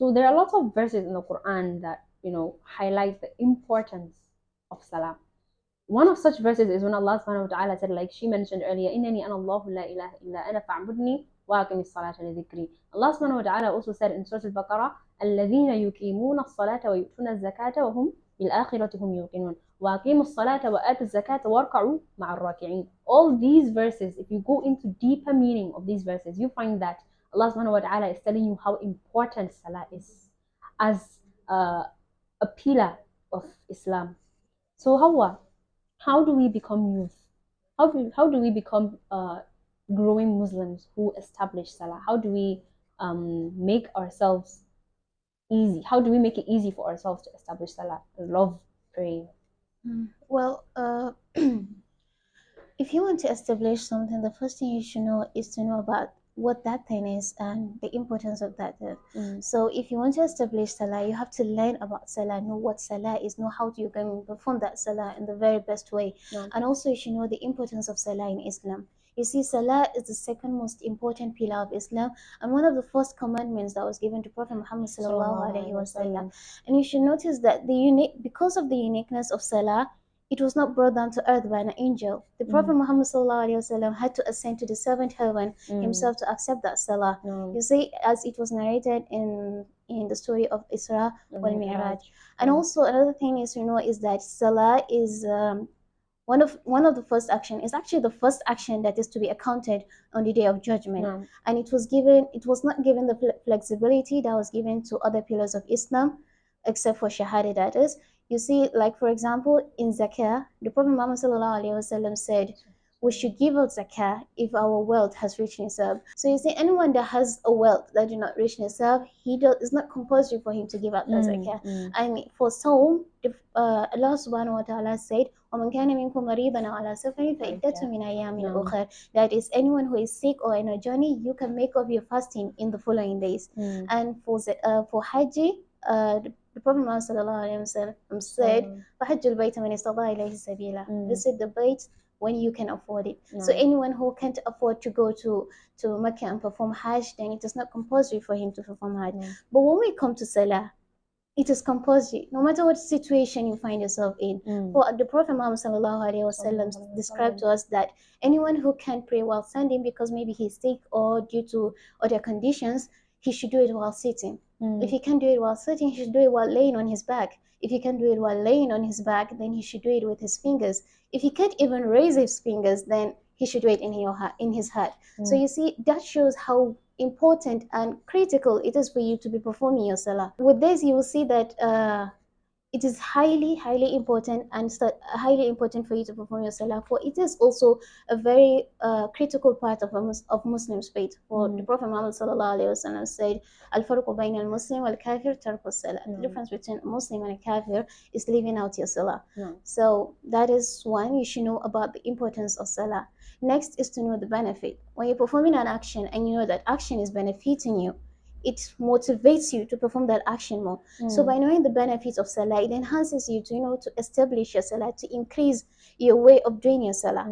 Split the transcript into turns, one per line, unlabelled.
So there are lots of verses in the Quran that, highlight the importance of salah. One of such verses is when Allah subhanahu wa ta'ala said, like she mentioned earlier, إِنَّنِي أَنَا اللَّهُ لَا إِلَهَ إِلَّا أَنَا فَاعْبُدْنِي وَأَقِمِ الصَّلَاةَ لِذِكْرِي. Allah subhanahu wa ta'ala also said in Surah Al-Baqarah, الَّذِينَ يُقِيمُونَ الصَّلَاةَ وَيُؤْتُونَ الزَّكَاةَ وَهُمْ بِالْآخِرَةِ هُمْ يُوقِنُونَ وَأَقِيمُوا الصَّلَاةَ وَآتُوا الزَّكَاةَ وَارْكَعُوا مَعَ الرَّاكِعِينَ. All these verses, if you go into deeper meaning of these verses, you find that Allah subhanahu wa ta'ala is telling you how important salah is as a pillar of Islam. So Hauwa, how do we become youth? How do we become growing Muslims who establish salah? How do we make ourselves easy? How do we make it easy for ourselves to establish salah and love praying?
Well, if you want to establish something, the first thing you should know is to know about what that thing is and the importance of that thing. So if you want to establish salah, you have to learn about salah, know what salah is, know how you can perform that salah in the very best way. And also you should know the importance of salah in Islam. You see, salah is the second most important pillar of Islam and one of the first commandments that was given to Prophet Muhammad sallallahu alaihi wasallam. And you should notice that because of the uniqueness of salah, it was not brought down to earth by an angel. The Prophet Muhammad ﷺ had to ascend to the seventh heaven himself to accept that salah. You see, as it was narrated in the story of Isra wal Mi'raj. And also another thing is that salah is one of the first action. It's actually the first action that is to be accounted on the day of judgment. And it was not given the flexibility that was given to other pillars of Islam, except for shahada, that is. You see, like for example, in zakah, the Prophet Muhammad ﷺ said, we should give out zakah if our wealth has reached nisab. So you see, anyone that has a wealth that do not reach nisab, it's not compulsory for him to give out the zakah. And for Sawm, Allah subhanahu wa ta'ala said, وَمَنْ كَانَ مِنْكُمْ مَرِيضًا أَوْ عَلَى سَفَرٍ فَعِدَّةٌ مِنْ أَيَّامٍ أُخَرَ. That is, anyone who is sick or in a journey, you can make up your fasting in the following days. And for Hajj, the Prophet Muhammad said, فَحَجُّ الْبَيْتَ مَنِ اسْتَطَاعَ إِلَيْهِ سَبِيلًا. Visit the Bayt when you can afford it. So anyone who can't afford to go to Mecca and perform Hajj, then it is not compulsory for him to perform Hajj. But when we come to Salah, it is compulsory, no matter what situation you find yourself in. For the Prophet Muhammad ﷺ described to us that anyone who can't pray while standing because maybe he's sick or due to other conditions, he should do it while sitting. If he can't do it while sitting, he should do it while laying on his back. If he can do it while laying on his back, then he should do it with his fingers. If he can't even raise his fingers, then he should do it in his heart. So you see, that shows how important and critical it is for you to be performing your salah. With this, you will see that it is highly important and highly important for you to perform your salah, for it is also a very critical part of Muslim's faith. For the Prophet Muhammad ﷺ said, "Al-farqu bayna al-Muslim wal-kafir tarku salah." The difference between a Muslim and a kafir is leaving out your salah. So that is one, you should know about the importance of salah. Next is to know the benefit. When you're performing an action and you know that action is benefiting you, it motivates you to perform that action more. So by knowing the benefits of salah, it enhances you to establish your salah, to increase your way of doing your salah.